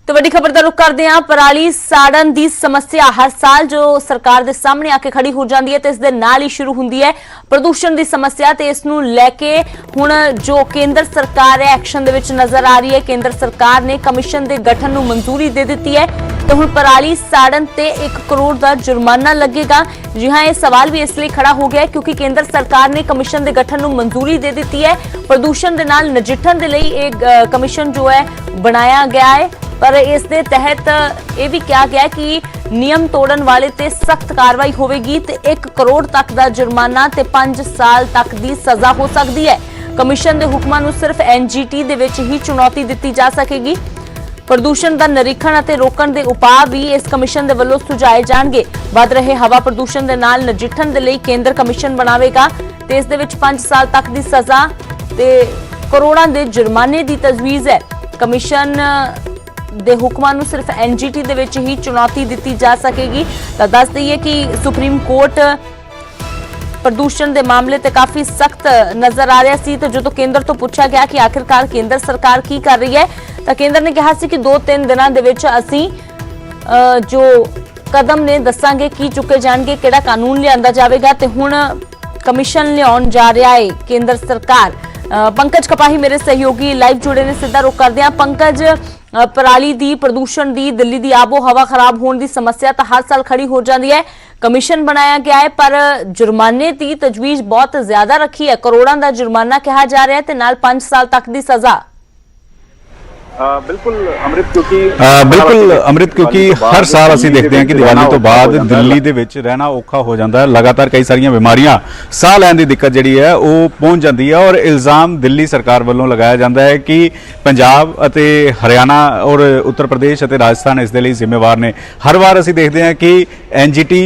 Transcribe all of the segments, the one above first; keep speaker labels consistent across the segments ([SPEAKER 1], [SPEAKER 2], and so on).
[SPEAKER 1] तो वड्डी खबर का रुख करते हैं। पराली साड़न की समस्या हर साल जो सरकार के सामने आके खड़ी हो जाती है तो इस दे नाल ही शुरू होती है प्रदूषण की समस्या। तो इस नूं लैके हुण जो केंद्र सरकार है एक्शन दे विच नजर आ रही है। केंद्र सरकार ने कमीशन के गठन नूं मंजूरी दे दी है तो हुण पराली साड़न ते 1 करोड़ का जुर्माना लगेगा। जी हाँ, यह सवाल भी इसलिए खड़ा हो गया है क्योंकि केंद्र सरकार ने कमीशन के गठन नूं मंजूरी दे दी है। प्रदूषण के नाल नजिठण दे लई एक कमीशन जो है बनाया गया है, पर इस दे तहत यह भी कहा गया कि नियम तोड़न वाले ते सख्त कार्रवाई होगी ते 1 करोड़ तक का जुर्माना ते 5 साल तक की सजा हो सकती है। कमीशन के हुक्मां नूं सिर्फ NGT दे विच ही चुनौती दी जा सकेगी। प्रदूषण का निरीक्षण और रोकण के उपाय भी इस कमीशन के वलों सुझाए जाएंगे। बढ़ रहे हवा प्रदूषण के नाल नजिठण के लिए केंद्र कमीशन बनावेगा ते इस दे विच 5 साल तक की सजा ते करोड़ों के जुर्माने की तजवीज़ है। कमीशन दे हुक्मां नूं सिर्फ NGT दे विच ही चुनौती दी जा सकेगी। तो दस दईए कि सुप्रीम कोर्ट प्रदूषण के मामले ते काफी सख्त नजर आ रहा सी। तो जो केंद्र तो पूछा गया कि आखिरकार केंद्र सरकार की कर रही है तो केंद्र ने कहा सी कि 2-3 दिनों दे विच असीं जो कदम ने दसांगे की चुके जाएंगे, किहड़ा कानून लिआंदा जावेगा। ते हुण कमीशन लिआउण जा रहा है केंद्र सरकार। पंकज कपाही मेरे सहयोगी लाइव जुड़े ने, सीधा रुख करदे हां। पंकज, पराली दी प्रदूषण दी दिल्ली दी आबो हवा खराब होने की समस्या तो हर साल खड़ी हो जाती है। कमीशन बनाया गया है पर जुर्माने की तजवीज बहुत ज्यादा रखी है। करोड़ों का जुर्माना कहा जा रहा है तो नाल 5 साल तक की सजा।
[SPEAKER 2] बिल्कुल अमृत, क्योंकि हर साल असीं देखते हैं कि दिवाली तो बाद दिल्ली दे विच रहना औखा हो जाता है। लगातार कई सारियां बीमारियां, साह लैण दी दिक्कत जिहड़ी है वो पहुंच जाती है और इल्जाम दिल्ली सरकार वालों लगाया जाता है कि पंजाब अते हरियाणा और उत्तर प्रदेश अते राजस्थान इस दे लई जिम्मेवार ने। हर बार असीं देखते हैं कि NGT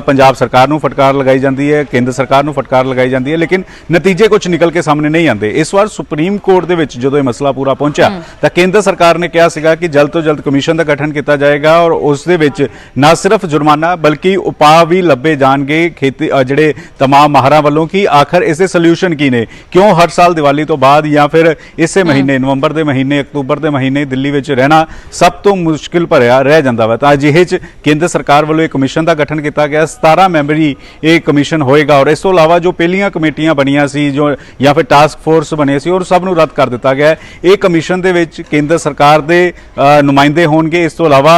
[SPEAKER 2] पंजाब सरकार नूं फटकार लगाई जाती है, केंद्र सरकार नूं फटकार लगाई जाती है, लेकिन नतीजे कुछ निकल के सामने नहीं आते। इस बार सुप्रीम कोर्ट दे विच जदों यह मसला पूरा पहुंचा तो केंद्र सरकार ने कहा सीगा कि जल्द तो जल्द कमीशन का गठन किया जाएगा और उस दे विच ना सिर्फ जुर्माना बल्कि उपाय भी लभे जाणगे खेती जिहड़े तमाम माहरां वालों की आखिर इसके सल्यूशन की ने। क्यों हर साल दिवाली तो बाद या फिर इसे महीने नवंबर के महीने अक्तूबर के महीने दिल्ली विच रहना सब तो मुश्किल भरिया रह जाता वा। तो अजिहे च केंद्र सरकार वालों एक कमीशन का गठन किया गया। 17 मैंबरी एक कमीशन होएगा और इस तो इलावा जो पहलियां कमेटियां बनियां सी जो या फिर टास्क फोर्स बने सी और सब नूं रद्द कर दिता गया। ये कमीशन दे विच केंद्र सरकार के नुमाइंदे होणगे, इस तो इलावा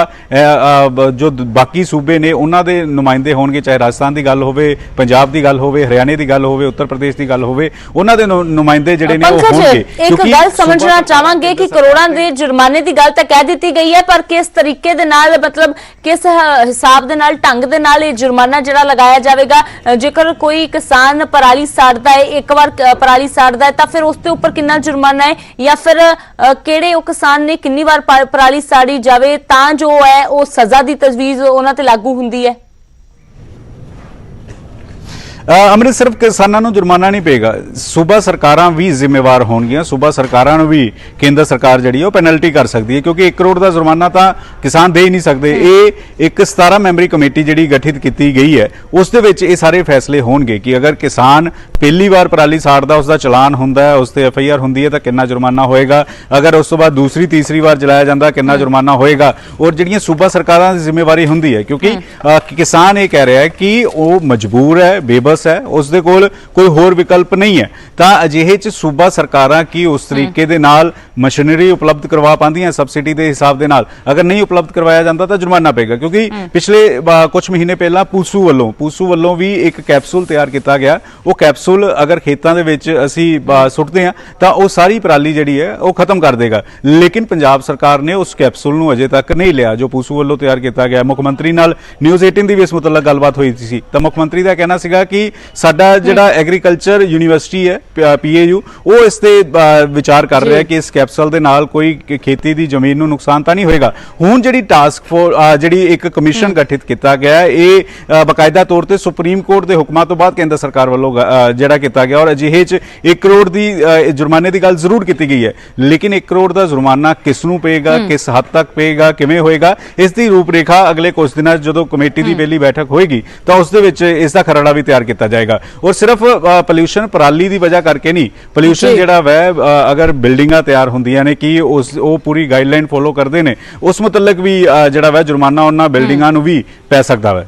[SPEAKER 2] जो बाकी सूबे ने उन्हां दे नुमाइंदे होणगे, चाहे राजस्थान की गल होवे, पंजाब की गल होवे, हरियाणे की गल होवे, उत्तर प्रदेश की गल होवे, उन्हां दे नुमाइंदे जिहड़े ने वो होणगे।
[SPEAKER 1] एक गल समझना चाहांगे कि करोड़ों के जुर्माने की गल तो कह दी गई है पर किस तरीके दे नाल, मतलब किस हिसाब दे नाल, ढंग दे नाल ये जुर्माना जिहड़ा लगाया जाएगा। जेकर कोई किसान पराली साड़दा है, एक बार पराली साड़दा है तो फिर उसके उपर कितना जुर्माना है, या फिर किहड़े किसान ने कितनी बार पराली साड़ी जावे तां जो है वो सजा की तजवीज उन्हां ते लागू हुंदी है।
[SPEAKER 2] अमृत, सिर्फ किसानों को जुर्माना नहीं पेगा, सूबा सरकारां भी जिम्मेवार होणगियां। सूबा सरकारां नूं भी केंद्र सरकार जिहड़ी है पेनल्टी कर सकती है क्योंकि 1 करोड़ का जुर्माना तो किसान दे ही नहीं सकते। ये एक 17 मैंबरी कमेटी जिहड़ी गठित की गई है उस दे विच ये सारे फैसले होणगे कि अगर किसान पहली बार पराली साड़दा उसका चलान हुंदा है, उस ते FIR हुंदी है तो कितना जुर्माना होएगा, अगर उस तो बाद दूसरी तीसरी बार जलाया जाता कितना जुर्माना होएगा। और जिहड़ियां सूबा सरकारां दी जिम्मेवारी हुंदी है क्योंकि किसान ये कह रहा है कि वो मजबूर है, बेबस है, उसदे कोल कोई होर विकल्प नहीं है। तो अजिहे च सूबा सरकारां की उस तरीके दे नाल मशीनरी उपलब्ध करवा पांदियां सबसिडी के हिसाब दे नाल, अगर नहीं उपलब्ध करवाया जाता तो जुर्माना पेगा। क्योंकि पिछले कुछ महीने पहला पूसू वालों भी एक कैप्सूल तैयार किया गया। वो कैप्सूल अगर खेतों दे विच असीं सुट्टदे हैं तो वो सारी पराली जिहड़ी है वो खत्म कर देगा, लेकिन पंजाब सरकार ने उस कैप्सूल नूं अजे तक नहीं लिया जो पूसू वालों तैयार किया गया। मुख्यमंत्री नाल न्यूज़ 18 की भी इस मुतल्लक गलबात हुई सी तो मुख्यमंत्री का कहना सीगा कि साडा जिहड़ा एग्रीकल्चर यूनीवर्सिटी है PAU वो इस ते विचार कर रहा है कि इस कैप्सूल दे नाल कोई खेती की जमीन नूं नुकसान तो नहीं होएगा। हुण जिहड़ी टास्क फोर्स जिहड़ी एक कमीशन गठित किया गया ये बाकायदा तौर पर सुप्रीम कोर्ट के हुक्मां तो बाद केंद्र सरकार वालों जिहड़ा किया गया और अजिहे च 1 करोड़ की जुर्माने की गल जरूर की गई है, लेकिन 1 करोड़ का जुर्माना किस नूं पेगा, किस हद तक पेगा, किवें होएगा, इसकी रूपरेखा अगले कुछ दिनों जो कमेटी की पहली बैठक होएगी तो उस दे विच इसका खरड़ा भी तैयार किया जाएगा। और सिर्फ पोल्यूशन पराली की वजह करके नहीं, पोल्यूशन जिहड़ा वै अगर बिल्डिंगां तैयार होंदियां ने कि उस वो पूरी गाइडलाइन फॉलो करते हैं, उस मुतलक भी जिहड़ा वै जुर्माना उन्हां बिल्डिंगां नूं भी पै सकदा वै।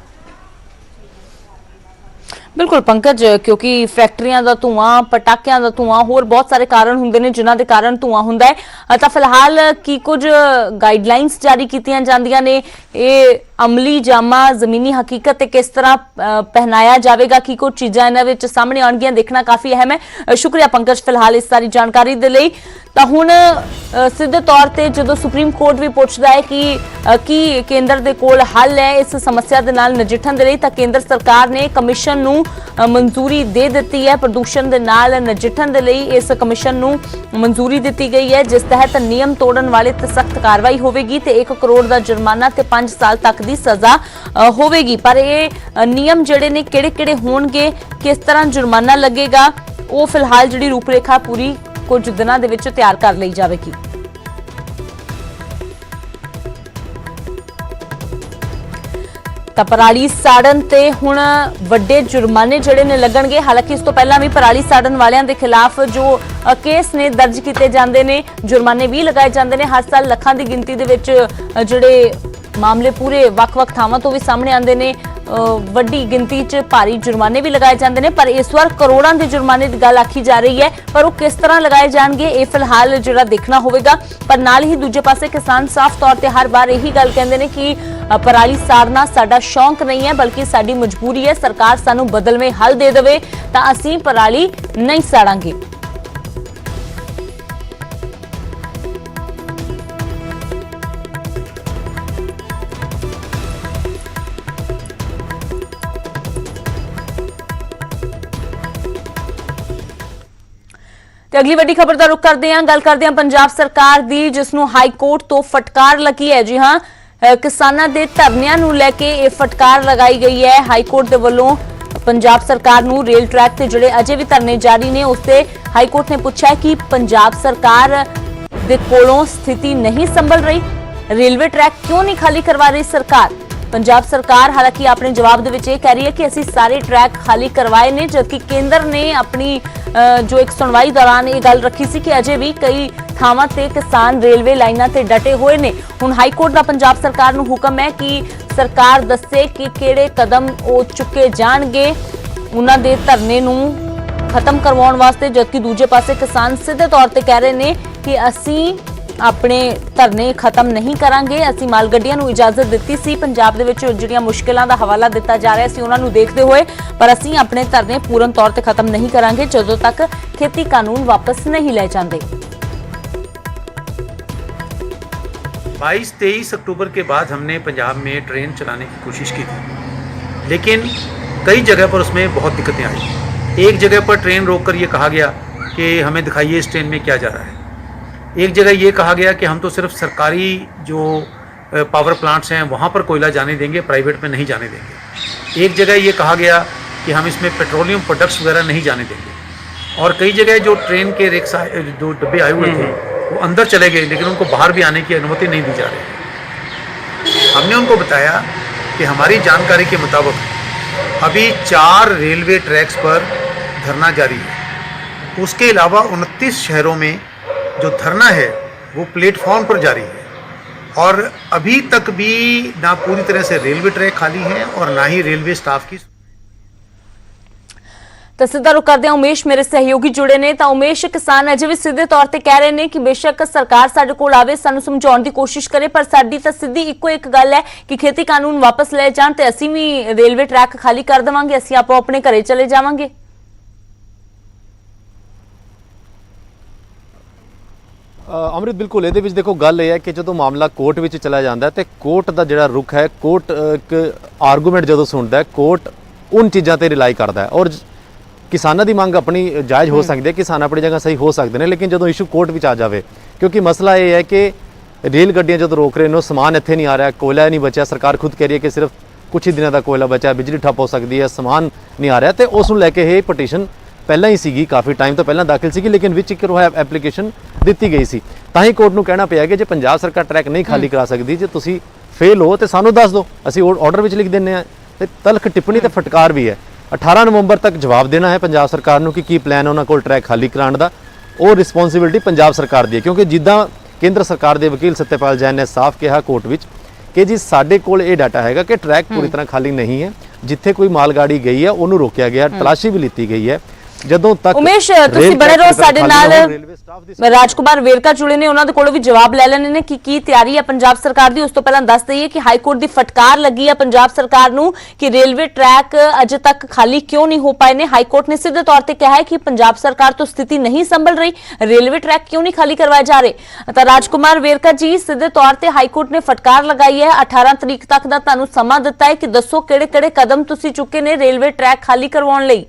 [SPEAKER 1] बिल्कुल पंकज, क्योंकि फैक्ट्रियां का धुआं, पटाकियां का धुआं, होर बहुत सारे कारण होंदे ने जिन्हां दे कारण धुआं हुंदा है। तां फिलहाल की कुछ गाइडलाइंस जारी कीतियां जांदियां ने, ये अमली जामा जमीनी हकीकत ते किस तरह पहनाया जाएगा, की कुछ चीज़ां इन्हां विच सामने आउणगीआं, देखना काफ़ी अहम है। शुक्रिया पंकज फिलहाल इस सारी जानकारी दे लई। तां हुण सिद्धे तौर ते जदों सुप्रीम कोर्ट भी पुछदा है कि केंद्र दे कोल हल है इस समस्या दे नाल नजिठण दे लई, तां केंद्र सरकार ने कमिशन नूं मंजूरी दे दित्ती है। प्रदूषण दे नाल नजिठण दे लई इस कमिशन नूं मंजूरी दित्ती गई है, जिस तहत नियम तोड़न वाले ते सख्त कार्रवाई होवेगी ते 1 करोड़ दा जुर्माना ते 5 साल तक दी सजा होवेगी। पर ये नियम जिहड़े ने किहड़े-किहड़े होणगे, किस तरह जुर्माना लगेगा, वो फिलहाल जिहड़ी रूपरेखा पूरी कुछ दिनां दे विच तैयार कर लई जावेगी। ਤਾਂ ਪਰਾਲੀ ਸਾੜਨ ਤੇ ਹੁਣ ਵੱਡੇ ਜੁਰਮਾਨੇ ਜਿਹੜੇ ਨੇ ਲੱਗਣਗੇ। ਹਾਲਾਂਕਿ ਇਸ ਤੋਂ ਪਹਿਲਾਂ ਵੀ ਪਰਾਲੀ ਸਾੜਨ ਵਾਲਿਆਂ ਦੇ ਖਿਲਾਫ ਜੋ ਕੇਸ ਨੇ ਦਰਜ ਕੀਤੇ ਜਾਂਦੇ ਨੇ, ਜੁਰਮਾਨੇ ਵੀ ਲਗਾਏ ਜਾਂਦੇ ਨੇ। ਹਰ ਸਾਲ ਲੱਖਾਂ ਦੀ ਗਿਣਤੀ ਦੇ ਵਿੱਚ ਜਿਹੜੇ ਮਾਮਲੇ ਪੂਰੇ ਵੱਖ-ਵੱਖ ਥਾਵਾਂ ਤੋਂ ਵੀ ਸਾਹਮਣੇ ਆਉਂਦੇ ਨੇ, ਵੱਡੀ ਗਿਣਤੀ 'ਚ ਭਾਰੀ ਜੁਰਮਾਨੇ ਵੀ ਲਗਾਏ ਜਾਂਦੇ ਨੇ। ਪਰ ਇਸ ਵਾਰ ਕਰੋੜਾਂ ਦੇ ਜੁਰਮਾਨੇ ਦੀ ਗੱਲ ਆਖੀ ਜਾ ਰਹੀ ਹੈ, ਪਰ ਉਹ ਕਿਸ ਤਰ੍ਹਾਂ ਲਗਾਏ ਜਾਣਗੇ ਇਹ ਫਿਲਹਾਲ ਜਿਹੜਾ ਦੇਖਣਾ ਹੋਵੇਗਾ। ਪਰ ਨਾਲ ਹੀ ਦੂਜੇ ਪਾਸੇ ਕਿਸਾਨ ਸਾਫ਼ ਤੌਰ ਤੇ ਹਰ ਵਾਰ ਇਹੀ ਗੱਲ ਕਹਿੰਦੇ ਨੇ ਕਿ ਪਰਾਲੀ ਸਾੜਨਾ ਸਾਡਾ ਸ਼ੌਂਕ ਨਹੀਂ ਹੈ, ਬਲਕਿ ਸਾਡੀ ਮਜਬੂਰੀ ਹੈ। ਸਰਕਾਰ ਸਾਨੂੰ ਬਦਲਵੇਂ ਹੱਲ ਦੇ ਦੇਵੇ ਤਾਂ ਅਸੀਂ ਪਰਾਲੀ ਨਹੀਂ ਸਾੜਾਂਗੇ। ਤੇ ਅਗਲੀ ਵੱਡੀ ਖਬਰ ਦਾ ਰੁਖ ਕਰਦੇ ਹਾਂ। ਗੱਲ ਕਰਦੇ ਹਾਂ ਪੰਜਾਬ ਸਰਕਾਰ ਦੀ, ਜਿਸ ਨੂੰ ਹਾਈ ਕੋਰਟ ਤੋਂ ਫਟਕਾਰ ਲੱਗੀ ਹੈ। ਜੀ ਹਾਂ, ਕਿਸਾਨਾਂ ਦੇ ਧਰਨਿਆਂ ਨੂੰ ਲੈ ਕੇ ਇਹ ਫਟਕਾਰ ਲਗਾਈ ਗਈ ਹੈ। ਹਾਈ ਕੋਰਟ ਦੇ ਵੱਲੋਂ ਪੰਜਾਬ ਸਰਕਾਰ ਨੂੰ ਰੇਲ ਟਰੈਕ ਤੇ ਜਿਹੜੇ ਅਜੇ ਵੀ ਧਰਨੇ ਜਾਰੀ ਨੇ, ਉਸ ਤੇ ਹਾਈ ਕੋਰਟ ਨੇ ਪੁੱਛਿਆ ਕਿ ਪੰਜਾਬ ਸਰਕਾਰ ਦੇ ਕੋਲੋਂ ਸਥਿਤੀ ਨਹੀਂ ਸੰਭਲ ਰਹੀ, ਰੇਲਵੇ ਟਰੈਕ ਕਿਉਂ ਨਹੀਂ ਖਾਲੀ ਕਰਵਾ ਰਹੀ ਸਰਕਾਰ। ਪੰਜਾਬ ਸਰਕਾਰ ਹਾਲਾਂਕਿ ਆਪਣੇ ਜਵਾਬ ਦੇ ਵਿੱਚ ਇਹ ਕਹਿ ਰਹੀ ਹੈ ਕਿ ਅਸੀਂ ਸਾਰੇ ਟਰੈਕ ਖਾਲੀ ਕਰਵਾਏ ਨੇ, ਜਦਕਿ ਕੇਂਦਰ ਨੇ ਆਪਣੀ ਜੋ ਇੱਕ ਸੁਣਵਾਈ ਦੌਰਾਨ ਇਹ ਗੱਲ ਰੱਖੀ ਸੀ ਕਿ ਅਜੇ ਵੀ ਕਈ ਥਾਵਾਂ ਤੇ ਕਿਸਾਨ ਰੇਲਵੇ ਲਾਈਨਾਂ ਤੇ ਡਟੇ ਹੋਏ ਨੇ। ਹੁਣ ਹਾਈ ਕੋਰਟ ਦਾ ਪੰਜਾਬ ਸਰਕਾਰ ਨੂੰ ਹੁਕਮ ਹੈ ਕਿ ਸਰਕਾਰ ਦੱਸੇ ਕਿ ਕਿਹੜੇ ਕਦਮ ਉਹ ਚੁੱਕੇ ਜਾਣਗੇ ਉਹਨਾਂ ਦੇ ਧਰਨੇ ਨੂੰ ਖਤਮ ਕਰਵਾਉਣ ਵਾਸਤੇ, ਜਦਕਿ ਦੂਜੇ ਪਾਸੇ ਕਿਸਾਨ ਸਿੱਧੇ ਤੌਰ ਤੇ ਕਹਿ ਰਹੇ ਨੇ ਕਿ ਅਸੀਂ ਆਪਣੇ ਧਰਨੇ ਖਤਮ ਨਹੀਂ ਕਰਾਂਗੇ। ਅਸੀਂ ਮਾਲ ਗੱਡੀਆਂ ਨੂੰ ਇਜਾਜ਼ਤ ਦਿੱਤੀ ਸੀ, ਪੰਜਾਬ ਦੇ ਵਿੱਚ ਜਿਹੜੀਆਂ ਮੁਸ਼ਕਿਲਾਂ ਦਾ ਹਵਾਲਾ ਦਿੱਤਾ ਜਾ ਰਿਹਾ ਸੀ ਉਹਨਾਂ ਨੂੰ ਦੇਖਦੇ ਹੋਏ, ਪਰ ਅਸੀਂ ਆਪਣੇ ਧਰਨੇ ਪੂਰਨ ਤੌਰ ਤੇ ਖਤਮ ਨਹੀਂ ਕਰਾਂਗੇ ਜਦੋਂ ਤੱਕ ਖੇਤੀ ਕਾਨੂੰਨ ਵਾਪਸ ਨਹੀਂ ਲੈ ਜਾਂਦੇ।
[SPEAKER 3] 22-23 अक्टूबर के बाद हमने पंजाब में ट्रेन चलाने की कोशिश की थी, लेकिन कई जगह पर उसमें बहुत दिक्कतें आई। एक जगह पर ट्रेन रोककर ये कहा गया कि हमें दिखाइए इस ट्रेन में क्या जा रहा है। एक जगह ये कहा गया कि हम तो सिर्फ सरकारी जो पावर प्लांट्स हैं वहाँ पर कोयला जाने देंगे, प्राइवेट में नहीं जाने देंगे। एक जगह ये कहा गया कि हम इसमें पेट्रोलियम प्रोडक्ट्स वगैरह नहीं जाने देंगे। और कई जगह जो ट्रेन के रिक्शा जो डब्बे आए हुए थे वो अंदर चले गए, लेकिन उनको बाहर भी आने की अनुमति नहीं दी जा रही। हमने उनको बताया कि हमारी जानकारी के मुताबिक अभी 4 रेलवे ट्रैक्स पर धरना जारी है। उसके अलावा 29 शहरों में जो धरना है वो प्लेटफॉर्म पर जारी है, और अभी तक भी ना पूरी तरह से रेलवे ट्रैक खाली हैं और ना ही रेलवे स्टाफ की।
[SPEAKER 1] ਤਾਂ ਸਿੱਧਾ ਰੁਕ ਕਰਦੇ ਹਾਂ, ਉਮੇਸ਼ ਮੇਰੇ ਸਹਿਯੋਗੀ ਜੁੜੇ ਨੇ। ਤਾਂ ਉਮੇਸ਼, ਕਿਸਾਨ ਅਜੇ ਵੀ ਸਿੱਧੇ ਤੌਰ ਤੇ ਕਹਿ ਰਹੇ ਨੇ ਕਿ ਬੇਸ਼ੱਕ ਸਰਕਾਰ ਸਾਡੇ ਕੋਲ ਆਵੇ, ਸਾਨੂੰ ਸਮਝਾਉਣ ਦੀ ਕੋਸ਼ਿਸ਼ ਕਰੇ, ਪਰ ਸਾਡੀ ਤਾਂ ਸਿੱਧੀ ਇੱਕੋ ਇੱਕ ਗੱਲ ਹੈ ਕਿ ਖੇਤੀ ਕਾਨੂੰਨ ਵਾਪਸ ਲੈ ਜਾਣ ਤੇ ਅਸੀਂ ਵੀ ਰੇਲਵੇ ਟਰੈਕ ਖਾਲੀ ਕਰ ਦੇਵਾਂਗੇ, ਅਸੀਂ ਆਪੋ ਆਪਣੇ ਘਰੇ ਚਲੇ ਜਾਵਾਂਗੇ।
[SPEAKER 4] अमृत बिल्कुल ये देखो गल यह है कि जो मामला कोर्ट में चला जाता है तो कोर्ट का जोड़ा रुख है, कोर्ट एक आर्गूमेंट जो सुनता है, कोर्ट उन चीज़ों पर रिलाई करता है। और किसानों की मंग अपनी जायज़ हो सकती है, किसान अपनी जगह सही हो सकते हैं, लेकिन जो इशू कोर्ट में आ जाए, क्योंकि मसला ये है कि रेल गड्डियाँ जो रोक रहे हैं समान इतने नहीं आ रहा, कोयला नहीं बचा, सरकार खुद कह रही है कि सिर्फ कुछ ही दिनों का कोयला बचा, बिजली ठप हो सकती है, समान नहीं आ रहा, तो उस लैके ये पटीशन पहला ही सी, काफ़ी टाइम तो पहला दाखिल सी, लेकिन विच एक एप्लीकेशन दी गई सी। तां ही कोर्ट नूं कहना पिया कि जो पंजाब सरकार ट्रैक नहीं खाली करा सकती, जो तुसीं फेल हो तो सानूं दस दो, असीं ऑर्डर विच लिख दिंदे आ। ते तलख टिप्पणी ते फटकार भी है। 18 ਨਵੰਬਰ ਤੱਕ ਜਵਾਬ ਦੇਣਾ ਹੈ ਪੰਜਾਬ ਸਰਕਾਰ ਨੂੰ ਕਿ ਕੀ ਪਲਾਨ ਹੈ ਉਹਨਾਂ ਕੋਲ ਟਰੈਕ ਖਾਲੀ ਕਰਾਉਣ ਦਾ। ਉਹ ਰਿਸਪੌਂਸਿਬਿਲਟੀ ਪੰਜਾਬ ਸਰਕਾਰ ਦੀ ਹੈ, ਕਿਉਂਕਿ ਜਿੱਦਾਂ ਕੇਂਦਰ ਸਰਕਾਰ ਦੇ ਵਕੀਲ ਸਤਿਆਪਾਲ ਜੈਨ ਨੇ ਸਾਫ਼ ਕਿਹਾ ਕੋਰਟ ਵਿੱਚ ਕਿ ਜੀ ਸਾਡੇ ਕੋਲ ਇਹ ਡਾਟਾ ਹੈਗਾ ਕਿ ਟਰੈਕ ਪੂਰੀ ਤਰ੍ਹਾਂ ਖਾਲੀ ਨਹੀਂ ਹੈ, ਜਿੱਥੇ ਕੋਈ ਮਾਲ ਗਾੜੀ ਗਈ ਹੈ ਉਹਨੂੰ ਰੋਕਿਆ ਗਿਆ, ਤਲਾਸ਼ੀ ਵੀ ਲਿੱਤੀ ਗਈ ਹੈ। ਜਦੋਂ ਤੱਕ
[SPEAKER 1] ਉਮੇਸ਼ ਤੁਸੀਂ ਬਣੇ ਰਹੋ ਸਾਡੇ ਨਾਲ, ਰਾਜਕੁਮਾਰ ਵੇਰਕਾ ਜੁੜੇ ਨੇ, ਉਹਨਾਂ ਦੇ ਕੋਲੋਂ ਵੀ ਜਵਾਬ ਲੈ ਲੈਣੇ ਨੇ ਕਿ ਕੀ ਤਿਆਰੀ ਹੈ ਪੰਜਾਬ ਸਰਕਾਰ ਦੀ। ਉਸ ਤੋਂ ਪਹਿਲਾਂ ਦੱਸ ਦਈਏ ਕਿ ਹਾਈ ਕੋਰਟ ਦੀ ਫਟਕਾਰ ਲੱਗੀ ਹੈ ਪੰਜਾਬ ਸਰਕਾਰ ਨੂੰ ਕਿ ਰੇਲਵੇ ਟਰੈਕ ਅਜੇ ਤੱਕ ਖਾਲੀ ਕਿਉਂ ਨਹੀਂ ਹੋ ਪਾਏ ਨੇ। ਹਾਈ ਕੋਰਟ ਨੇ ਸਿੱਧੇ ਤੌਰ ਤੇ ਕਿਹਾ ਹੈ ਕਿ ਪੰਜਾਬ ਸਰਕਾਰ ਤੋਂ ਸਥਿਤੀ ਨਹੀਂ ਸੰਭਲ ਰਹੀ, ਰੇਲਵੇ ਟਰੈਕ ਕਿਉਂ ਨਹੀਂ ਖਾਲੀ ਕਰਵਾਏ ਜਾ ਰਹੇ। ਤਾਂ ਰਾਜਕੁਮਾਰ ਵੇਰਕਾ ਜੀ, ਸਿੱਧੇ ਤੌਰ ਤੇ ਹਾਈ ਕੋਰਟ ਨੇ ਫਟਕਾਰ ਲਗਾਈ ਹੈ, 18 ਤਰੀਕ ਤੱਕ ਦਾ ਤੁਹਾਨੂੰ ਸਮਾਂ ਦਿੱਤਾ ਹੈ ਕਿ ਦੱਸੋ ਕਿਹੜੇ-ਕਿਹੜੇ ਕਦਮ ਤੁਸੀਂ ਚੁੱਕੇ ਨੇ ਰੇਲਵੇ ਟਰੈਕ ਖਾਲੀ ਕਰਵਾਉਣ ਲਈ।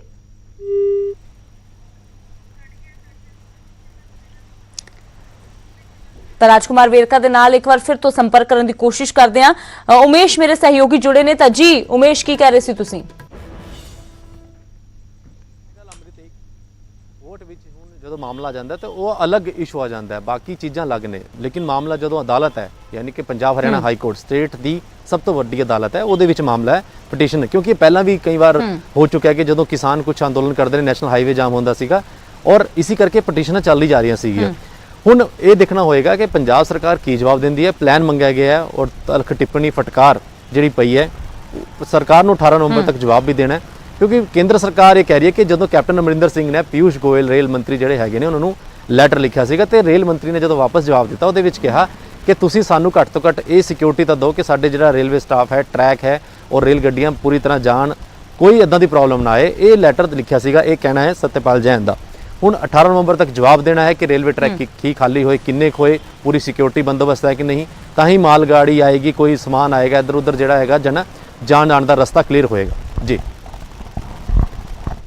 [SPEAKER 1] ਤਾਂ ਰਾਜਕੁਮਾਰ ਵੇਰਕਾ ਦੇ ਨਾਲ ਇੱਕ ਵਾਰ ਫਿਰ ਤੋਂ ਸੰਪਰਕ ਕਰਨ ਦੀ ਕੋਸ਼ਿਸ਼ ਕਰਦੇ ਹਾਂ। ਉਮੇਸ਼ ਮੇਰੇ ਸਹਿਯੋਗੀ ਜੁੜੇ ਨੇ। ਤਾਂ ਜੀ ਉਮੇਸ਼, ਕੀ ਕਹਿ ਰਹੇ ਸੀ ਤੁਸੀਂ?
[SPEAKER 4] ਕੋਰਟ ਵਿੱਚ ਹੁਣ ਜਦੋਂ ਮਾਮਲਾ ਜਾਂਦਾ ਤਾਂ ਉਹ ਅਲੱਗ ਇਸ਼ੂ ਆ ਜਾਂਦਾ ਹੈ, ਬਾਕੀ ਚੀਜ਼ਾਂ ਅਲੱਗ ਨੇ। ਲੇਕਿਨ ਮਾਮਲਾ ਜਦੋਂ ਅਦਾਲਤ ਹੈ, ਯਾਨੀ ਕਿ Punjab Haryana high court state ਦੀ ਸਭ ਤੋਂ ਵੱਡੀ ਅਦਾਲਤ ਹੈ, ਉਹਦੇ ਵਿੱਚ ਮਾਮਲਾ ਹੈ ਪਟੀਸ਼ਨ। ਕਿਉਂਕਿ ਪਹਿਲਾਂ ਵੀ ਕਈ ਵਾਰ ਹੋ ਚੁੱਕਿਆ ਕਿ ਜਦੋਂ ਕਿਸਾਨ ਕੁਝ ਅੰਦੋਲਨ ਕਰਦੇ ਨੇ, ਨੈਸ਼ਨਲ ਹਾਈਵੇ ਜਾਮ ਹੁੰਦਾ ਸੀਗਾ ਔਰ ਇਸੇ ਕਰਕੇ ਪਟੀਸ਼ਨਾਂ ਚੱਲ ਹੀ ਜਾ ਰਹੀਆਂ ਸੀਗੀਆਂ। ਹੁਣ ਇਹ ਦੇਖਣਾ ਹੋਏਗਾ ਕਿ ਪੰਜਾਬ ਸਰਕਾਰ ਕੀ ਜਵਾਬ ਦਿੰਦੀ ਹੈ। ਪਲਾਨ ਮੰਗਿਆ ਗਿਆ ਹੈ ਔਰ ਤਲਖ ਟਿੱਪਣੀ ਫਟਕਾਰ ਜਿਹੜੀ ਪਈ ਹੈ, ਸਰਕਾਰ ਨੂੰ 18 ਨਵੰਬਰ ਤੱਕ ਜਵਾਬ ਵੀ ਦੇਣਾ ਹੈ। ਕਿਉਂਕਿ ਕੇਂਦਰ ਸਰਕਾਰ ਇਹ ਕਹਿ ਰਹੀ ਹੈ ਕਿ ਜਦੋਂ ਕੈਪਟਨ ਅਮਰਿੰਦਰ ਸਿੰਘ ਨੇ ਪਿਊਸ਼ ਗੋਇਲ ਰੇਲ ਮੰਤਰੀ ਜਿਹੜੇ ਹੈਗੇ ਨੇ ਉਹਨਾਂ ਨੂੰ ਲੈਟਰ ਲਿਖਿਆ ਸੀਗਾ ਤੇ ਰੇਲ ਮੰਤਰੀ ਨੇ ਜਦੋਂ ਵਾਪਸ ਜਵਾਬ ਦਿੱਤਾ ਉਹਦੇ ਵਿੱਚ ਕਿਹਾ ਕਿ ਤੁਸੀਂ ਸਾਨੂੰ ਘੱਟ ਤੋਂ ਘੱਟ ਇਹ ਸਿਕਿਉਰਿਟੀ ਤਾਂ ਦਿਓ ਕਿ ਸਾਡੇ ਜਿਹੜਾ ਰੇਲਵੇ ਸਟਾਫ ਹੈ, ਟਰੈਕ ਹੈ ਔਰ ਰੇਲ ਗੱਡੀਆਂ ਪੂਰੀ ਤਰ੍ਹਾਂ ਜਾਣ, ਕੋਈ ਇਦਾਂ ਦੀ ਪ੍ਰੋਬਲਮ ਨਾ ਆਏ। ਇਹ ਲੈਟਰ ਲਿਖਿਆ ਸੀਗਾ, ਇਹ ਕਹਿਣਾ ਹੈ ਸਤਿਆਪਾਲ ਜੈਨ ਦਾ। ਹੁਣ 18 ਨਵੰਬਰ ਤੱਕ ਜਵਾਬ ਦੇਣਾ ਹੈ ਕਿ ਰੇਲਵੇ ਟਰੈਕ ਕੀ ਖਾਲੀ ਹੋਏ, ਕਿੰਨੇ ਹੋਏ, ਪੂਰੀ ਸਿਕਿਉਰਿਟੀ ਬੰਦੋਬਸਤ ਹੈ ਕਿ ਨਹੀਂ, ਤਾਂ ਹੀ ਮਾਲ ਗਾੜੀ ਆਏਗੀ, ਕੋਈ ਸਮਾਨ ਆਏਗਾ, ਇੱਧਰ ਉੱਧਰ ਜਿਹੜਾ ਹੈਗਾ ਜਾਣ ਆਉਣ ਦਾ ਰਸਤਾ ਕਲੀਅਰ ਹੋਏਗਾ। ਜੀ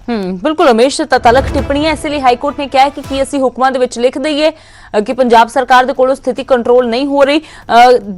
[SPEAKER 1] ਬਿਲਕੁਲ ਉਮੇਸ਼, ਤਲਖ ਟਿੱਪਣੀਆਂ ਇਸ ਲਈ ਹਾਈ ਕੋਰਟ ਨੇ ਕਿਹਾ ਹੈ ਕਿ ਅਸੀਂ ਹੁਕਮਾਂ ਦੇ ਵਿੱਚ ਲਿਖ ਦਈਏ ਕਿ ਪੰਜਾਬ ਸਰਕਾਰ ਦੇ ਕੋਲੋਂ ਸਥਿਤੀ ਕੰਟਰੋਲ ਨਹੀਂ ਹੋ ਰਹੀ।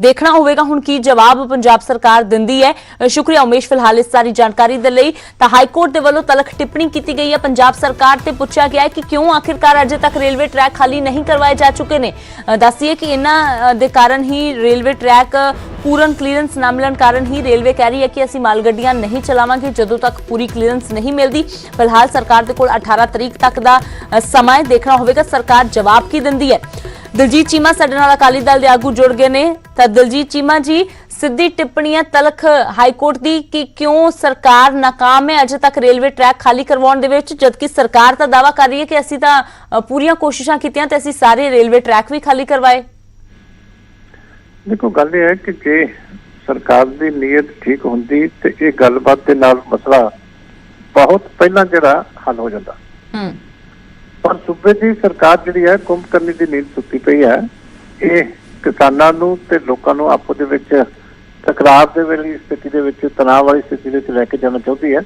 [SPEAKER 1] ਦੇਖਣਾ ਹੋਵੇਗਾ ਹੁਣ ਕੀ ਜਵਾਬ ਪੰਜਾਬ ਸਰਕਾਰ ਦਿੰਦੀ ਹੈ। ਸ਼ੁਕਰੀਆ ਉਮੇਸ਼ ਫਿਲਹਾਲ ਇਸ ਸਾਰੀ ਜਾਣਕਾਰੀ ਦੇ ਲਈ। ਤਾਂ ਹਾਈ ਕੋਰਟ ਦੇ ਵੱਲੋਂ ਤਲਖ ਟਿੱਪਣੀ ਕੀਤੀ ਗਈ ਹੈ ਪੰਜਾਬ ਸਰਕਾਰ ਤੇ, ਪੁੱਛਿਆ ਗਿਆ ਹੈ ਕਿ ਕਿਉਂ ਆਖਿਰਕਾਰ ਅਜੇ ਤੱਕ ਰੇਲਵੇ ਟਰੈਕ ਖਾਲੀ ਨਹੀਂ ਕਰਵਾਏ ਜਾ ਚੁੱਕੇ ਨੇ। ਦੱਸੀਏ ਕਿ ਇਹਨਾਂ ਦੇ ਕਾਰਨ ਹੀ ਰੇਲਵੇ ਟਰੈਕ ਪੂਰਨ ਕਲੀਅਰੈਂਸ ਨਾ ਮਿਲਣ ਕਾਰਨ ਹੀ ਰੇਲਵੇ ਕਹਿ ਰਹੀ ਹੈ ਕਿ ਅਸੀਂ ਮਾਲ ਗੱਡੀਆਂ ਨਹੀਂ ਚਲਾਵਾਂਗੇ ਜਦੋਂ ਤੱਕ ਪੂਰੀ ਕਲੀਅਰੈਂਸ ਨਹੀਂ ਮਿਲਦੀ। ਫਿਲਹਾਲ ਸਰਕਾਰ ਦੇ ਕੋਲ 18 ਤਰੀਕ ਤੱਕ ਦਾ ਸਮਾਂ ਹੈ, ਦੇਖਣਾ ਹੋਵੇਗਾ ਸਰਕਾਰ ਜਵਾਬ ਕੀ ਦਿੰਦੀ ਹੈ। ਦਿਲਜੀਤ ਚੀਮਾ ਸਾਡੇ ਨਾਲ ਅਕਾਲੀ ਦਲ ਦੇ ਆਗੂ ਜੁੜ ਗਏ ਨੇ। ਤਾਂ ਦਿਲਜੀਤ ਚੀਮਾ ਜੀ, ਸਿੱਧੀ ਟਿੱਪਣੀਆਂ ਤਲਖ ਹਾਈ ਕੋਰਟ ਦੀ ਕਿ ਕਿਉਂ ਸਰਕਾਰ ਨਾਕਾਮ ਹੈ ਅਜੇ ਤੱਕ ਰੇਲਵੇ ਟਰੈਕ ਖਾਲੀ ਕਰਵਾਉਣ ਦੇ ਵਿੱਚ, ਜਦਕਿ ਸਰਕਾਰ ਤਾਂ ਦਾਅਵਾ ਕਰ ਰਹੀ ਹੈ ਕਿ ਅਸੀਂ ਤਾਂ ਪੂਰੀਆਂ ਕੋਸ਼ਿਸ਼ਾਂ ਕੀਤੀਆਂ ਤੇ ਅਸੀਂ ਸਾਰੇ ਰੇਲਵੇ ਟਰੈਕ ਵੀ ਖਾਲੀ ਕਰਵਾਏ।
[SPEAKER 5] ਦੇਖੋ, ਗੱਲ ਇਹ ਹੈ ਕਿ ਜੇ ਸਰਕਾਰ ਦੀ ਨੀਅਤ ਠੀਕ ਹੁੰਦੀ ਤੇ ਇਹ ਗੱਲਬਾਤ ਦੇ ਨਾਲ ਮਸਲਾ ਬਹੁਤ ਪਹਿਲਾਂ ਜਿਹੜਾ ਹੱਲ ਹੋ ਜਾਂਦਾ। ਪਰ ਸੂਬੇ ਦੀ ਸਰਕਾਰ ਜਿਹੜੀ ਹੈ ਕੁੰਭਕਰਨੀ ਦੀ ਨੀਂਦ ਸੁੱਤੀ ਪਈ ਹੈ। ਇਹ ਕਿਸਾਨਾਂ ਨੂੰ ਤੇ ਲੋਕਾਂ ਨੂੰ ਆਪੋ ਦੇ ਵਿੱਚ ਤਕਰਾਰ ਦੇ ਵੇਲੇ ਸਥਿਤੀ ਦੇ ਵਿੱਚ, ਤਣਾਅ ਵਾਲੀ ਸਥਿਤੀ ਦੇ ਵਿੱਚ ਲੈ ਕੇ ਜਾਣਾ ਚਾਹੁੰਦੀ ਹੈ।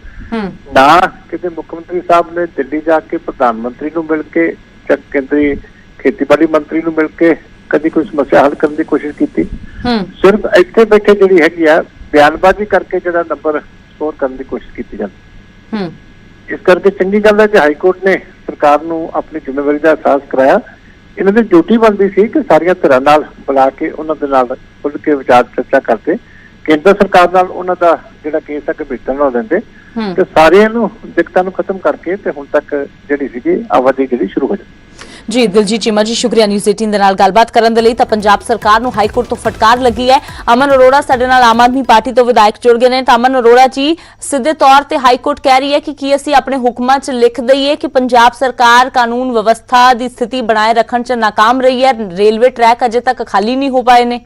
[SPEAKER 5] ਨਾ ਕਿਤੇ ਮੁੱਖ ਮੰਤਰੀ ਸਾਹਿਬ ਨੇ ਦਿੱਲੀ ਜਾ ਕੇ ਪ੍ਰਧਾਨ ਮੰਤਰੀ ਨੂੰ ਮਿਲ ਕੇ ਜਾਂ ਕੇਂਦਰੀ ਖੇਤੀਬਾੜੀ ਮੰਤਰੀ ਨੂੰ ਮਿਲ ਕੇ ਕਦੀ ਕੋਈ ਸਮੱਸਿਆ ਹੱਲ ਕਰਨ ਦੀ ਕੋਸ਼ਿਸ਼ ਕੀਤੀ। ਸਿਰਫ ਇੱਥੇ ਬੈਠੇ ਜਿਹੜੀ ਹੈਗੀ ਆ ਬਿਆਨਬਾਜ਼ੀ ਕਰਕੇ ਜਿਹੜਾ ਨੰਬਰ ਸਕੋਰ ਕਰਨ ਦੀ ਕੋਸ਼ਿਸ਼ ਕੀਤੀ ਜਾਂਦੀ। ਇਸ ਕਰਕੇ ਚੰਗੀ ਗੱਲ ਹੈ ਕਿ ਹਾਈ ਕੋਰਟ ਨੇ ਸਰਕਾਰ ਨੂੰ ਆਪਣੀ ਜ਼ਿੰਮੇਵਾਰੀ ਦਾ ਅਹਿਸਾਸ ਕਰਾਇਆ। ਇਹਨਾਂ ਦੀ ਡਿਊਟੀ ਬਣਦੀ ਸੀ ਕਿ ਸਾਰੀਆਂ ਧਿਰਾਂ ਨਾਲ ਬੁਲਾ ਕੇ ਉਹਨਾਂ ਦੇ ਨਾਲ ਖੁੱਲ੍ਹ ਕੇ ਵਿਚਾਰ ਚਰਚਾ ਕਰਦੇ, ਕੇਂਦਰ ਸਰਕਾਰ ਨਾਲ ਉਹਨਾਂ ਦਾ ਜਿਹੜਾ ਕੇਸ ਹੈ ਗੰਭੀਰਤਾ ਨਾਲ ਲੈਂਦੇ ਤੇ ਸਾਰਿਆਂ ਨੂੰ ਦਿੱਕਤਾਂ ਨੂੰ ਖਤਮ ਕਰਕੇ ਤੇ ਹੁਣ ਤੱਕ ਜਿਹੜੀ ਸੀਗੀ ਆਵਾਜਾਈ ਜਿਹੜੀ ਸ਼ੁਰੂ ਹੋ ਜਾਂਦੀ।
[SPEAKER 1] ਜੀ ਦਿਲਜੀਤ ਚੀਮਾ ਜੀ, ਸ਼ੁਕਰੀਆ ਨਿਊਜ਼ 18 ਦੇ ਨਾਲ ਗੱਲਬਾਤ ਕਰਨ ਦੇ ਲਈ। ਤਾਂ ਪੰਜਾਬ ਸਰਕਾਰ ਨੂੰ ਹਾਈ ਕੋਰਟ ਤੋਂ ਫਟਕਾਰ ਲੱਗੀ ਹੈ। ਅਮਨ ਅਰੋੜਾ ਸਾਡੇ ਨਾਲ ਆਮ ਆਦਮੀ ਪਾਰਟੀ ਤੋਂ ਵਿਧਾਇਕ ਜੁੜ ਗਏ ਨੇ। ਤਾਂ ਅਮਨ ਅਰੋੜਾ ਜੀ, ਸਿੱਧੇ ਤੌਰ ਤੇ ਹਾਈ ਕੋਰਟ ਕਹਿ ਰਹੀ ਹੈ ਕਿ ਕੀ ਅਸੀਂ ਆਪਣੇ ਹੁਕਮਾਂ 'ਚ ਲਿਖ ਦਈਏ ਕਿ ਪੰਜਾਬ ਸਰਕਾਰ ਕਾਨੂੰਨ ਵਿਵਸਥਾ ਦੀ ਸਥਿਤੀ ਬਣਾਏ ਰੱਖਣ 'ਚ ਨਾਕਾਮ ਰਹੀ ਹੈ, ਰੇਲਵੇ ਟਰੈਕ ਅਜੇ ਤੱਕ ਖਾਲੀ ਨਹੀਂ ਹੋ ਪਾਏ ਨੇ।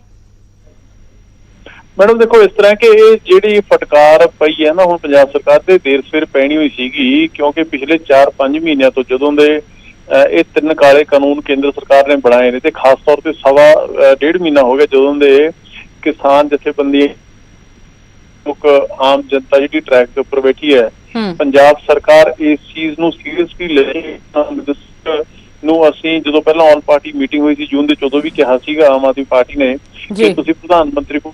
[SPEAKER 6] ਮੈਡਮ ਦੇਖੋ, ਇਸ ਤਰ੍ਹਾਂ ਕਿ ਇਹ ਜਿਹੜੀ ਫਟਕਾਰ ਪਈ ਹੈ ਨਾ ਹੁਣ ਪੰਜਾਬ ਸਰਕਾਰ ਦੇ ਦੇਰ ਸਵੇਰ ਪੈਣੀ ਹੋਈ ਸੀਗੀ, ਕਿਉਂਕਿ ਪਿਛਲੇ 4-5 ਮਹੀਨਿਆਂ ਤੋਂ ਜਦੋਂ ਦੇ ਇਹ 3 ਕਾਲੇ ਕਾਨੂੰਨ ਕੇਂਦਰ ਸਰਕਾਰ ਨੇ ਬਣਾਏ ਨੇ ਤੇ ਖਾਸ ਤੌਰ ਤੇ 1.5 ਮਹੀਨਾ ਹੋ ਗਿਆ ਜਦੋਂ ਦੇ ਕਿਸਾਨ ਜਥੇਬੰਦੀ ਆਮ ਜਨਤਾ ਜਿਹੜੀ ਟਰੈਕ ਦੇ ਉੱਪਰ ਬੈਠੀ ਹੈ, ਪੰਜਾਬ ਸਰਕਾਰ ਇਸ ਚੀਜ਼ ਨੂੰ ਸੀਰੀਅਸਲੀ ਲੈ ਨੂੰ ਅਸੀਂ ਜਦੋਂ ਪਹਿਲਾਂ ਆਲ ਪਾਰਟੀ ਮੀਟਿੰਗ ਹੋਈ ਸੀ ਜੂਨ ਦੇ 14 ਵੀ ਕਿਹਾ ਸੀਗਾ ਆਮ ਆਦਮੀ ਪਾਰਟੀ ਨੇ ਕਿ ਤੁਸੀਂ ਪ੍ਰਧਾਨ ਮੰਤਰੀ ਕੋਲ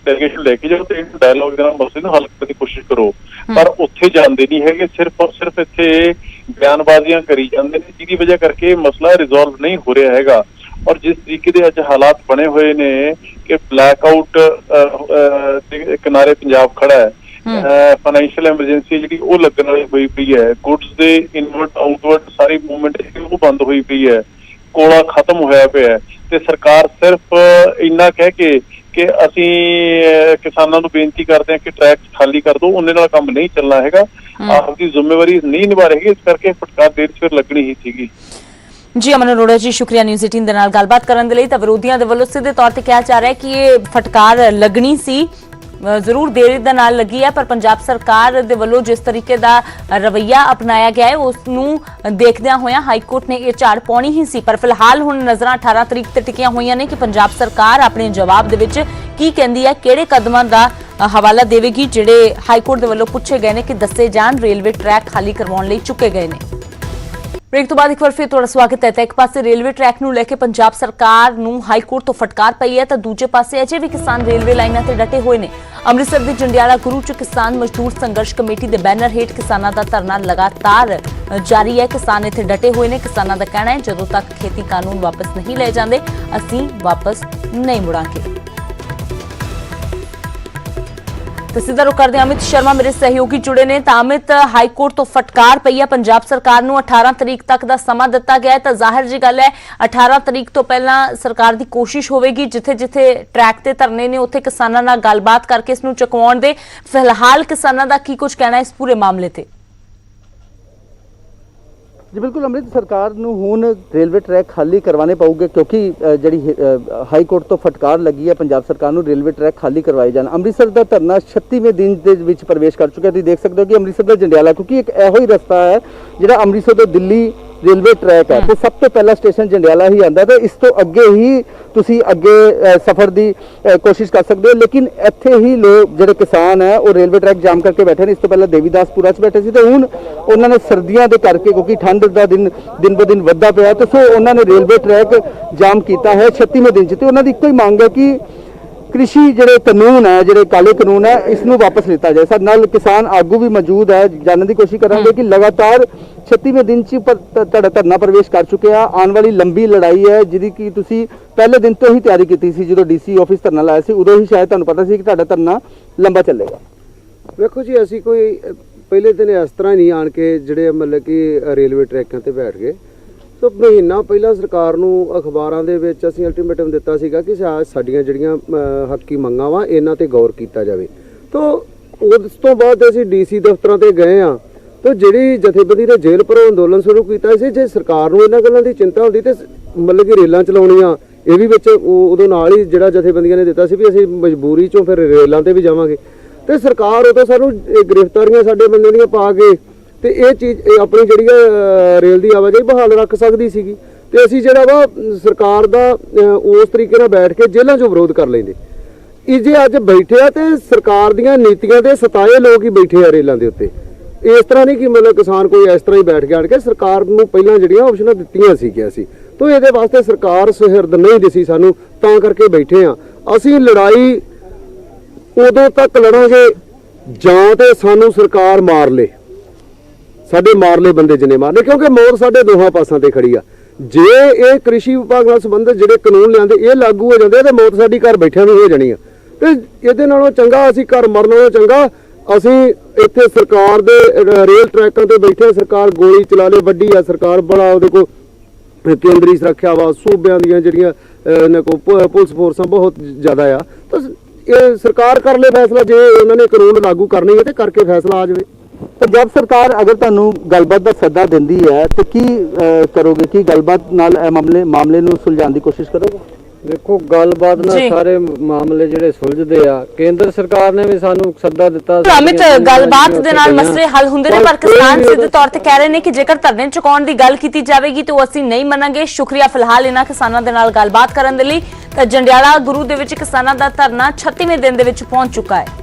[SPEAKER 6] ਡੈਲੀਗੇਸ਼ਨ ਲੈ ਕੇ ਜਾਓ ਤੇ ਡਾਇਲੋਗ ਦੇ ਨਾਲ ਮਸਲੇ ਨੂੰ ਹੱਲ ਕਰਨ ਦੀ ਕੋਸ਼ਿਸ਼ ਕਰੋ। ਪਰ ਉੱਥੇ ਜਾਂਦੇ ਨਹੀਂ ਹੈਗੇ, ਸਿਰਫ ਇੱਥੇ ਬਿਆਨਬਾਜ਼ੀਆਂ ਕਰੀ ਜਾਂਦੇ ਨੇ, ਜਿਹਦੀ ਵਜ੍ਹਾ ਕਰਕੇ ਮਸਲਾ ਰਿਜ਼ੋਲਵ ਨਹੀਂ ਹੋ ਰਿਹਾ ਹੈਗਾ। ਔਰ ਜਿਸ ਤਰੀਕੇ ਦੇ ਅੱਜ ਹਾਲਾਤ ਬਣੇ ਹੋਏ ਨੇ ਕਿ ਬਲੈਕ ਆਊਟ ਦੇ ਕਿਨਾਰੇ ਪੰਜਾਬ ਖੜਾ ਹੈ, ਫਾਈਨੈਂਸ਼ੀਅਲ ਐਮਰਜੈਂਸੀ ਜਿਹੜੀ ਉਹ ਲੱਗਣ ਵਾਲੀ ਹੋਈ ਪਈ ਹੈ, ਗੁੱਡਸ ਦੇ ਇਨਵਰਟ ਆਊਟਵਰਟ ਸਾਰੀ ਮੂਵਮੈਂਟ ਉਹ ਬੰਦ ਹੋਈ ਪਈ ਹੈ, ਕੋਲਾ ਖਤਮ ਹੋਇਆ ਪਿਆ ਹੈ, ਤੇ ਸਰਕਾਰ ਸਿਰਫ ਇੰਨਾ ਕਹਿ ਕੇ ਕਿ ਅਸੀਂ ਕਿਸਾਨਾਂ ਨੂੰ ਬੇਨਤੀ ਕਰਦੇ ਹਾਂ ਕਿ ਟਰੈਕ ਖਾਲੀ ਕਰ ਦਿਓ, ਉਹਨੇ ਨਾਲ ਕੰਮ ਨਹੀਂ ਚੱਲਣਾ ਹੈਗਾ, ਆਪਦੀ ਜ਼ਿੰਮੇਵਾਰੀ ਨਹੀਂ ਨਿਭਾ ਰਹੀ, ਇਸ ਕਰਕੇ ਫਟਕਾਰ ਦੇਰ ਸਵੇਰ ਲੱਗਣੀ ਹੀ ਸੀਗੀ।
[SPEAKER 1] ਜੀ ਅਮਨ ਅਰੋੜਾ ਜੀ, ਸ਼ੁਕਰੀਆ ਨਿਊਜ਼ 18 ਦੇ ਨਾਲ ਗੱਲਬਾਤ ਕਰਨ ਦੇ ਲਈ। ਤਾਂ ਵਿਰੋਧੀਆਂ ਦੇ ਵੱਲੋਂ ਸਿੱਧੇ ਤੌਰ ਤੇ ਕਿਹਾ ਜਾ ਰਿਹਾ ਹੈ ਕਿ ਇਹ ਫਟਕਾਰ ਲੱਗਣੀ ਸੀ, ਜ਼ਰੂਰ ਦੇਰੀ ਦੇ ਨਾਲ ਲੱਗੀ ਹੈ, ਪਰ ਪੰਜਾਬ ਸਰਕਾਰ ਦੇ ਵੱਲੋਂ ਜਿਸ ਤਰੀਕੇ ਦਾ ਰਵੱਈਆ ਅਪਣਾਇਆ ਗਿਆ ਹੈ ਉਸ ਨੂੰ ਦੇਖਦਿਆਂ ਹੋਇਆਂ ਹਾਈ ਕੋਰਟ ਨੇ ਇਹ ਝਾੜ ਪਾਉਣੀ ਹੀ ਸੀ। ਪਰ ਫਿਲਹਾਲ ਹੁਣ ਨਜ਼ਰਾਂ 18 ਤਰੀਕ ਤੇ ਟਿਕੀਆਂ ਹੋਈਆਂ ਨੇ ਕਿ ਪੰਜਾਬ ਸਰਕਾਰ ਆਪਣੇ ਜਵਾਬ ਦੇ ਵਿੱਚ ਕੀ ਕਹਿੰਦੀ ਹੈ, ਕਿਹੜੇ ਕਦਮਾਂ ਦਾ ਹਵਾਲਾ ਦੇਵੇਗੀ ਜਿਹੜੇ ਹਾਈ ਕੋਰਟ ਦੇ ਵੱਲੋਂ ਪੁੱਛੇ ਗਏ ਨੇ ਕਿ ਦੱਸੇ ਜਾਣ, ਰੇਲਵੇ ਟਰੈਕ ਖਾਲੀ ਕਰਵਾਉਣ ਲਈ ਚੁੱਕੇ ਗਏ ਨੇ। ब्रेक तो बाद एक बार फिर थोड़ा स्वागत है। एक पासे रेलवे ट्रैक ਨੂੰ ਲੈ ਕੇ ਪੰਜਾਬ ਸਰਕਾਰ ਨੂੰ ਹਾਈ ਕੋਰਟ ਤੋਂ ਫਟਕਾਰ ਪਈ ਹੈ ਤਾਂ ਦੂਜੇ ਪਾਸੇ ਅਜੇ ਵੀ ਕਿਸਾਨ ਰੇਲਵੇ ਲਾਈਨਾਂ ਤੇ ਡਟੇ ਹੋਏ ਨੇ। ਅੰਮ੍ਰਿਤਸਰ ਦੇ ਜੰਡਿਆਲਾ ਗੁਰੂ ਚ ਕਿਸਾਨ ਮਜ਼ਦੂਰ ਸੰਘਰਸ਼ ਕਮੇਟੀ ਦੇ ਬੈਨਰ ਹੇਠ ਕਿਸਾਨਾਂ ਦਾ ਧਰਨਾ ਲਗਾਤਾਰ ਜਾਰੀ ਹੈ। ਕਿਸਾਨ ਇੱਥੇ ਡਟੇ ਹੋਏ ਨੇ। ਕਿਸਾਨਾਂ ਦਾ ਕਹਿਣਾ ਹੈ ਜਦੋਂ ਤੱਕ ਖੇਤੀ ਕਾਨੂੰਨ ਵਾਪਸ ਨਹੀਂ ਲਏ ਜਾਂਦੇ ਅਸੀਂ ਵਾਪਸ ਨਹੀਂ ਮੁੜਾਂਗੇ। तो सीधा रुख करते अमित शर्मा मेरे सहयोगी जुड़े ने। तो अमित, हाई कोर्ट तो फटकार पई है पंजाब सरकार नूं 18 तरीक तक दा समा दिता गया है, तो जाहिर जी गल है 18 तरीक तो पहला सरकार दी कोशिश होवेगी जिथे जिथे ट्रैक ते धरने ने उत्थे किसानां नाल गलबात करके इस नूं चुकवाउण दे। फिलहाल किसानां दा की कुछ कहना है इस पूरे मामले ते?
[SPEAKER 7] जी बिल्कुल अमृत, सरकार ਨੂੰ ਹੁਣ ਰੇਲਵੇ ਟਰੈਕ ਖਾਲੀ ਕਰਵਾਣੇ ਪਊਗੇ ਕਿਉਂਕਿ ਜਿਹੜੀ ਹਾਈ ਕੋਰਟ ਤੋਂ ਫਟਕਾਰ ਲੱਗੀ ਹੈ ਪੰਜਾਬ ਸਰਕਾਰ ਨੂੰ ਰੇਲਵੇ ਟਰੈਕ ਖਾਲੀ ਕਰਵਾਏ ਜਾਣ। ਅੰਮ੍ਰਿਤਸਰ ਦਾ ਧਰਨਾ 36ਵੇਂ ਦਿਨ ਦੇ ਵਿੱਚ ਪ੍ਰਵੇਸ਼ ਕਰ ਚੁੱਕਿਆ। ਤੁਸੀਂ ਦੇਖ ਸਕਦੇ ਹੋ ਕਿ ਅੰਮ੍ਰਿਤਸਰ ਦਾ ਜੰਡਿਆਲਾ, ਕਿਉਂਕਿ ਇੱਕ ਇਹੋ ਹੀ ਰਸਤਾ ਹੈ ਜਿਹੜਾ ਅੰਮ੍ਰਿਤਸਰ ਤੋਂ ਦਿੱਲੀ रेलवे ट्रैक है, तो सब तो पहला स्टेशन जंडियाला ही आता है, तो इस तो अगे ही तुसी अगे सफर की कोशिश कर सकते हो। लेकिन इत्थे ही लोग जिहड़े किसान है वो रेलवे ट्रैक जाम करके बैठे ने। इस तो पहले देवीदासपुरा च बैठे सी, तो हुण उन्होंने सर्दियों के करके क्योंकि ठंड का दिन ब दिन वधदा पिया, तो सो उन्होंने रेलवे ट्रैक जाम किया है 36वें दिन च। तो उन्होंने इक्को ही मंग है कि कृषि जिहड़े कानून है, जिहड़े काले कानून है, इसनूं वापस लिता जाए। साडे नाल किसान आगू भी मौजूद है, जानने की कोशिश करांगे कि लगातार 36वें दिन च तुहाडा धरना प्रवेश कर चुके हैं। आने वाली लंबी लड़ाई है जिहदी कि तुसीं पहले दिन तो ही तैयारी की सी, जो डीसी ऑफिस धरना लाया सी उदों ही शायद तुहानूं पता सी कि तुहाडा धरना लंबा चलेगा।
[SPEAKER 8] देखो जी, असीं कोई पहले दिन इस तरह नहीं आण के जिहड़े मतलब कि रेलवे ट्रैकां ते बैठ गए। तो महीना पहला सरकार ਨੂੰ ਅਖਬਾਰਾਂ ਦੇ ਵਿੱਚ ਅਸੀਂ ਅਲਟੀਮੇਟਮ ਦਿੱਤਾ ਸੀਗਾ ਕਿ ਸਾਡੀਆਂ ਜਿਹੜੀਆਂ ਹੱਕੀ ਮੰਗਾਂ ਵਾ ਇਹਨਾਂ ਤੇ ਗੌਰ ਕੀਤਾ ਜਾਵੇ। तो ਉਸ ਤੋਂ ਬਾਅਦ ਅਸੀਂ ਡੀਸੀ ਦਫ਼ਤਰਾਂ ਤੇ ਗਏ ਆ। तो ਜਿਹੜੀ ਜਥੇਬੰਦੀ ਨੇ ਜੇਲ੍ਹ ਭਰੋ ਅੰਦੋਲਨ ਸ਼ੁਰੂ ਕੀਤਾ ਸੀ, ਜੇ ਸਰਕਾਰ ਨੂੰ ਇਹਨਾਂ ਗੱਲਾਂ ਦੀ ਚਿੰਤਾ ਹੁੰਦੀ ਤੇ ਮਤਲਬ ਕਿ ਰੇਲਾਂ ਚਲਾਉਣੀਆਂ ਇਹ ਵੀ ਵਿੱਚ ਉਦੋਂ ਨਾਲ ਹੀ ਜਿਹੜਾ ਜਥੇਬੰਦੀਆਂ ਨੇ ਦਿੱਤਾ ਸੀ ਵੀ ਅਸੀਂ ਮਜਬੂਰੀ ਚੋਂ ਫਿਰ ਰੇਲਾਂ ਤੇ ਵੀ ਜਾਵਾਂਗੇ। ਤੇ ਸਰਕਾਰ ਉਦੋਂ ਸਾਨੂੰ ਗ੍ਰਿਫਤਾਰੀਆਂ ਸਾਡੇ ਬੰਦੇ ਦੀਆਂ ਪਾ ਕੇ ਤੇ ਇਹ ਚੀਜ਼ ਆਪਣੀ ਜਿਹੜੀ ਰੇਲ ਦੀ ਆਵਾਜਾਈ ਬਹਾਲ ਰੱਖ ਸਕਦੀ ਸੀਗੀ। ਤੇ ਅਸੀਂ ਜਿਹੜਾ ਵਾ ਸਰਕਾਰ ਦਾ ਉਸ ਤਰੀਕੇ ਨਾਲ ਬੈਠ ਕੇ ਜੇਲ੍ਹਾਂ 'ਚੋਂ ਵਿਰੋਧ ਕਰ ਲੈਂਦੇ। ਇਹ ਜੇ ਅੱਜ ਬੈਠੇ ਆ ਤੇ ਸਰਕਾਰ ਦੀਆਂ ਨੀਤੀਆਂ ਦੇ ਸਤਾਏ ਲੋਕ ਹੀ ਬੈਠੇ ਆ ਰੇਲਾਂ ਦੇ ਉੱਤੇ। ਇਸ ਤਰ੍ਹਾਂ ਨਹੀਂ ਕਿ ਮਤਲਬ ਕਿਸਾਨ ਕੋਈ ਇਸ ਤਰ੍ਹਾਂ ਹੀ ਬੈਠ ਕੇ ਆਣ ਕੇ ਸਰਕਾਰ ਨੂੰ ਪਹਿਲਾਂ ਜਿਹੜੀਆਂ ਆਪਸ਼ਨਾਂ ਦਿੱਤੀਆਂ ਸੀਗੀਆਂ ਸੀ। ਤੋਂ ਇਹਦੇ ਵਾਸਤੇ ਸਰਕਾਰ ਸੁਹਿਰਦ ਨਹੀਂ ਦਿਸੀ ਸਾਨੂੰ, ਤਾਂ ਕਰਕੇ ਬੈਠੇ ਆ। ਅਸੀਂ ਲੜਾਈ ਉਦੋਂ ਤੱਕ ਲੜਾਂਗੇ ਜਾਂ ਤੇ ਸਾਨੂੰ ਸਰਕਾਰ ਮਾਰ ਲੇ, ਸਾਡੇ ਮਾਰਲੇ ਬੰਦੇ ਜਿੰਨੇ ਮਾਰਨੇ, ਕਿਉਂਕਿ ਮੌਤ ਸਾਡੇ ਦੋਹਾਂ ਪਾਸਾਂ ਤੇ ਖੜੀ ਆ। ਜੇ ਇਹ ਕ੍ਰਿਸ਼ੀ ਵਿਭਾਗ ਨਾਲ ਸੰਬੰਧਿਤ ਜਿਹੜੇ ਕਾਨੂੰਨ ਲਿਆਂਦੇ ਇਹ ਲਾਗੂ ਹੋ ਜਾਂਦੇ ਤੇ ਮੌਤ ਸਾਡੀ ਘਰ ਬੈਠਿਆਂ ਨੂੰ ਹੋ ਜਾਣੀ ਆ। ਤੇ ਇਹਦੇ ਨਾਲੋਂ ਚੰਗਾ ਅਸੀਂ ਘਰ ਮਰਨ ਨਾਲੋਂ ਚੰਗਾ ਅਸੀਂ ਇੱਥੇ ਸਰਕਾਰ ਦੇ ਰੇਲ ਟਰੈਕਾਂ ਤੇ ਬੈਠੇ, ਸਰਕਾਰ ਗੋਲੀ ਚਲਾ ਲੇ, ਵੱਡੀ ਆ ਸਰਕਾਰ, ਬੜਾ ਉਹਦੇ ਕੋਲ ਕੇਂਦਰੀ ਸੁਰੱਖਿਆ ਵਾ, ਸੂਬਿਆਂ ਦੀਆਂ ਜਿਹੜੀਆਂ ਇਹਨਾਂ ਕੋਲ ਪੁਲਿਸ ਫੋਰਸਾਂ ਬਹੁਤ ਜ਼ਿਆਦਾ ਆ। ਤਾਂ ਇਹ ਸਰਕਾਰ ਕਰ ਲੇ ਫੈਸਲਾ, ਜੇ ਉਹਨਾਂ ਨੇ ਕਾਨੂੰਨ ਲਾਗੂ ਕਰਨੇ ਹੈ ਤੇ ਕਰਕੇ ਫੈਸਲਾ ਆ ਜਾਵੇ।
[SPEAKER 7] पंजाब सरकार अगर तुहानूं गलबात दा सद्दा दिंदी है तो की करोगे, की गलबात नाल मामले नूं सुलझाउण दी कोशिश करोगे?
[SPEAKER 8] देखो, गलबात नाल सारे मामले जिहड़े सुलझदे आ। केंद्र सरकार ने भी सानूं सद्दा दिता।
[SPEAKER 1] अमित, गलबात दे नाल मसले हल हुंदे ने, पर किसान सिद्ध तौर ते कह रहे ने कि जेकर धरने चुकाउण दी गल कीती जावेगी तो ਅਸੀਂ नहीं ਮੰਨਾਂਗੇ। शुक्रिया फिलहाल इन्हां किसानां दे नाल गलबात करन दे लई। ਤਾਂ ਜੰਡਿਆਲਾ ਗੁਰੂ ਦੇ ਵਿੱਚ ਕਿਸਾਨਾਂ ਦਾ ਧਰਨਾ 36ਵੇਂ ਦਿਨ ਦੇ ਵਿੱਚ ਪਹੁੰਚ ਚੁੱਕਾ ਹੈ।